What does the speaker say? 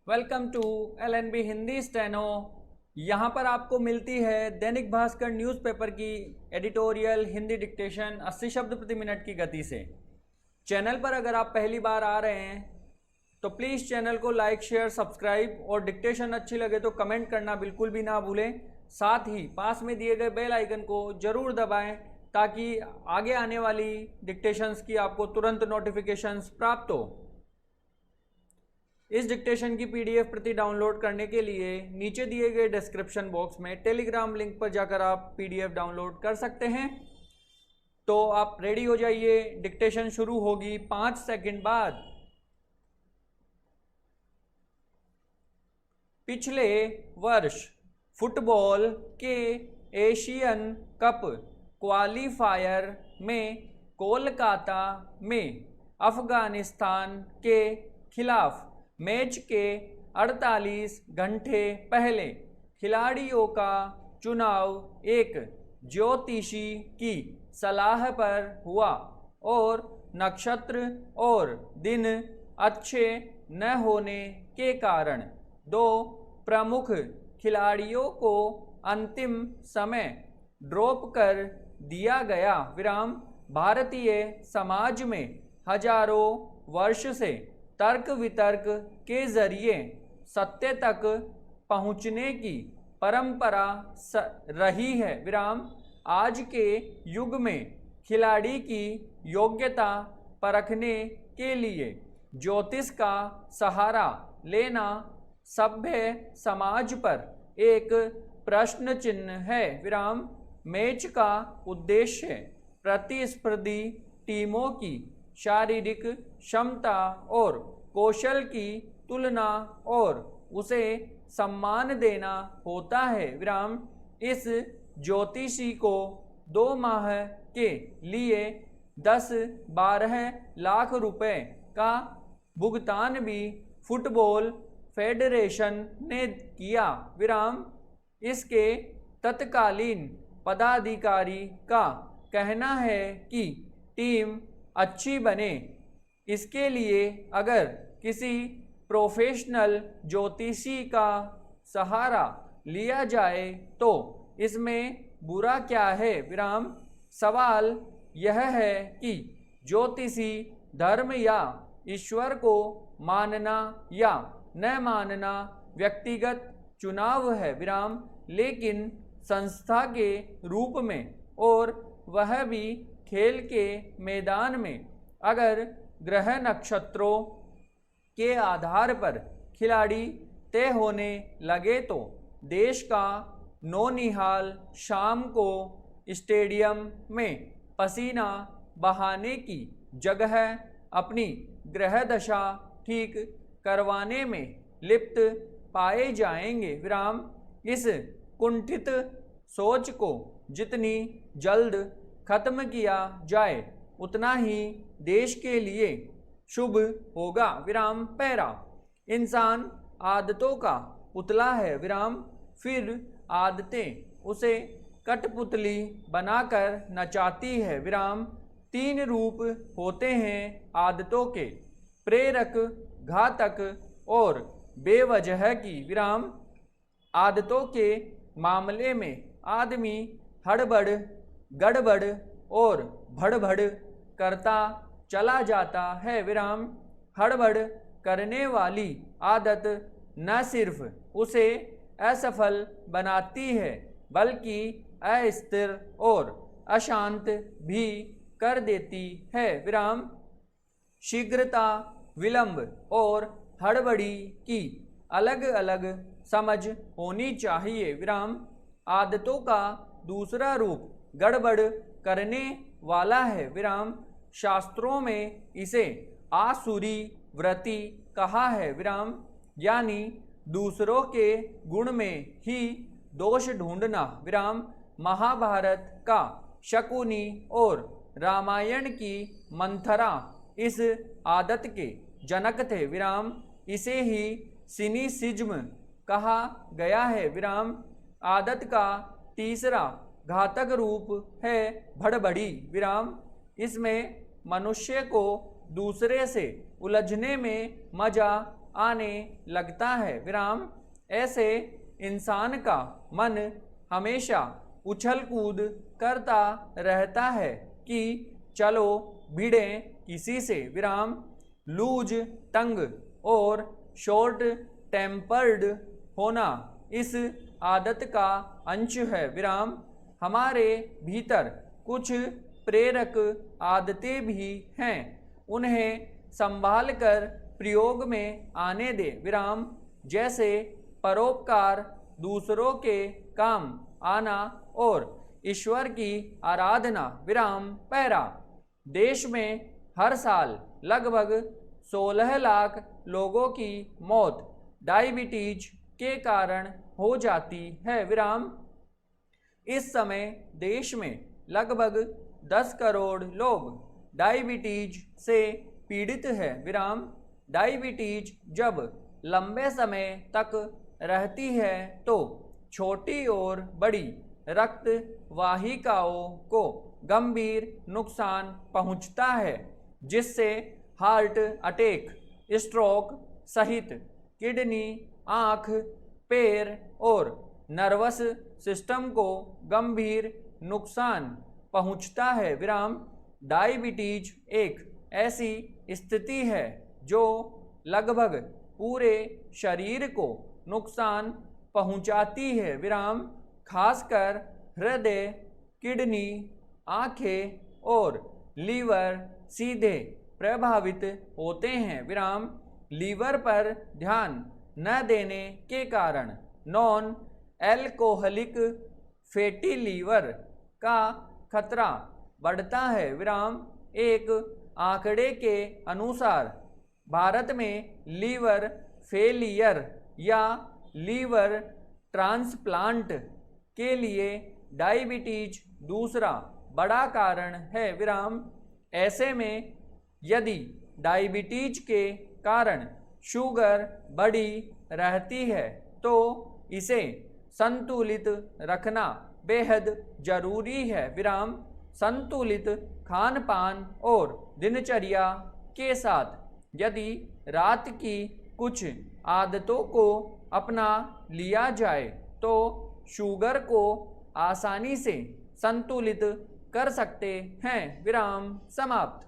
Welcome to LNB Hindi steno. यहाँ पर आपको मिलती है दैनिक भास्कर न्यूज़पेपर की एडिटोरियल हिंदी डिक्टेशन 80 शब्द प्रति मिनट की गति से। चैनल पर अगर आप पहली बार आ रहे हैं तो प्लीज़ चैनल को लाइक शेयर सब्सक्राइब और डिक्टेशन अच्छी लगे तो कमेंट करना बिल्कुल भी ना भूलें। साथ ही पास में दिए गए बेल आइकन को ज़रूर दबाएं ताकि आगे आने वाली डिक्टेशंस की आपको तुरंत नोटिफिकेशंस प्राप्त हो। इस डिक्टेशन की PDF प्रति डाउनलोड करने के लिए नीचे दिए गए डिस्क्रिप्शन बॉक्स में टेलीग्राम लिंक पर जाकर आप PDF डाउनलोड कर सकते हैं। तो आप रेडी हो जाइए, डिक्टेशन शुरू होगी 5 सेकंड बाद। पिछले वर्ष फुटबॉल के एशियन कप क्वालिफायर में कोलकाता में अफगानिस्तान के खिलाफ मैच के 48 घंटे पहले खिलाड़ियों का चुनाव एक ज्योतिषी की सलाह पर हुआ और नक्षत्र और दिन अच्छे न होने के कारण 2 प्रमुख खिलाड़ियों को अंतिम समय ड्रॉप कर दिया गया। विराम। भारतीय समाज में हजारों वर्ष से तर्क वितर्क के जरिए सत्य तक पहुंचने की परंपरा रही है। विराम। आज के युग में खिलाड़ी की योग्यता परखने के लिए ज्योतिष का सहारा लेना सभ्य समाज पर एक प्रश्न चिन्ह है। विराम। मैच का उद्देश्य प्रतिस्पर्धी टीमों की शारीरिक क्षमता और कौशल की तुलना और उसे सम्मान देना होता है। विराम। इस ज्योतिषी को 2 माह के लिए 10-12 लाख रुपए का भुगतान भी फुटबॉल फेडरेशन ने किया। विराम। इसके तत्कालीन पदाधिकारी का कहना है कि टीम अच्छी बने इसके लिए अगर किसी प्रोफेशनल ज्योतिषी का सहारा लिया जाए तो इसमें बुरा क्या है। विराम। सवाल यह है कि ज्योतिषी धर्म या ईश्वर को मानना या न मानना व्यक्तिगत चुनाव है। विराम। लेकिन संस्था के रूप में और वह भी खेल के मैदान में अगर ग्रह नक्षत्रों के आधार पर खिलाड़ी तय होने लगे तो देश का नौनिहाल शाम को स्टेडियम में पसीना बहाने की जगह अपनी ग्रह दशा ठीक करवाने में लिप्त पाए जाएंगे। विराम। इस कुंठित सोच को जितनी जल्द खत्म किया जाए उतना ही देश के लिए शुभ होगा। विराम। पैरा। इंसान आदतों का पुतला है। विराम। फिर आदतें उसे कठपुतली बनाकर नचाती है। विराम। 3 रूप होते हैं आदतों के, प्रेरक, घातक और बेवजह की। विराम। आदतों के मामले में आदमी हड़बड़ गड़बड़ और भड़बड़ करता चला जाता है। विराम। हड़बड़ करने वाली आदत न सिर्फ उसे असफल बनाती है बल्कि अस्थिर और अशांत भी कर देती है। विराम। शीघ्रता, विलंब और हड़बड़ी की अलग अलग समझ होनी चाहिए। विराम। आदतों का दूसरा रूप गड़बड़ करने वाला है। विराम। शास्त्रों में इसे आसुरी वृत्ति कहा है। विराम। यानी दूसरों के गुण में ही दोष ढूंढना। विराम। महाभारत का शकुनी और रामायण की मंथरा इस आदत के जनक थे। विराम। इसे ही सिनिसिज्म कहा गया है। विराम। आदत का तीसरा घातक रूप है भड़बड़ी। विराम। इसमें मनुष्य को दूसरे से उलझने में मजा आने लगता है विराम। ऐसे इंसान का मन हमेशा उछल कूद करता रहता है कि चलो भिड़ें किसी से विराम। लूज टंग और शॉर्ट टेम्पर्ड होना इस आदत का अंश है विराम। हमारे भीतर कुछ प्रेरक आदतें भी हैं, उन्हें संभाल कर प्रयोग में आने दे विराम। जैसे परोपकार, दूसरों के काम आना और ईश्वर की आराधना विराम। पैरा। देश में हर साल लगभग 16 लाख लोगों की मौत डायबिटीज के कारण हो जाती है विराम। इस समय देश में लगभग 10 करोड़ लोग डायबिटीज से पीड़ित है विराम। डायबिटीज जब लंबे समय तक रहती है तो छोटी और बड़ी रक्त वाहिकाओं को गंभीर नुकसान पहुंचता है, जिससे हार्ट अटैक, स्ट्रोक सहित किडनी, आँख, पैर और नर्वस सिस्टम को गंभीर नुकसान पहुंचता है विराम। डायबिटीज एक ऐसी स्थिति है जो लगभग पूरे शरीर को नुकसान पहुंचाती है विराम। खासकर हृदय, किडनी, आँखें और लीवर सीधे प्रभावित होते हैं विराम। लीवर पर ध्यान न देने के कारण नॉन एल्कोहलिक फैटी लीवर का खतरा बढ़ता है विराम। एक आंकड़े के अनुसार भारत में लीवर फेलियर या लीवर ट्रांसप्लांट के लिए डायबिटीज दूसरा बड़ा कारण है विराम। ऐसे में यदि डायबिटीज के कारण शुगर बढ़ी रहती है तो इसे संतुलित रखना बेहद जरूरी है विराम। संतुलित खान पान और दिनचर्या के साथ यदि रात की कुछ आदतों को अपना लिया जाए तो शुगर को आसानी से संतुलित कर सकते हैं। विराम समाप्त।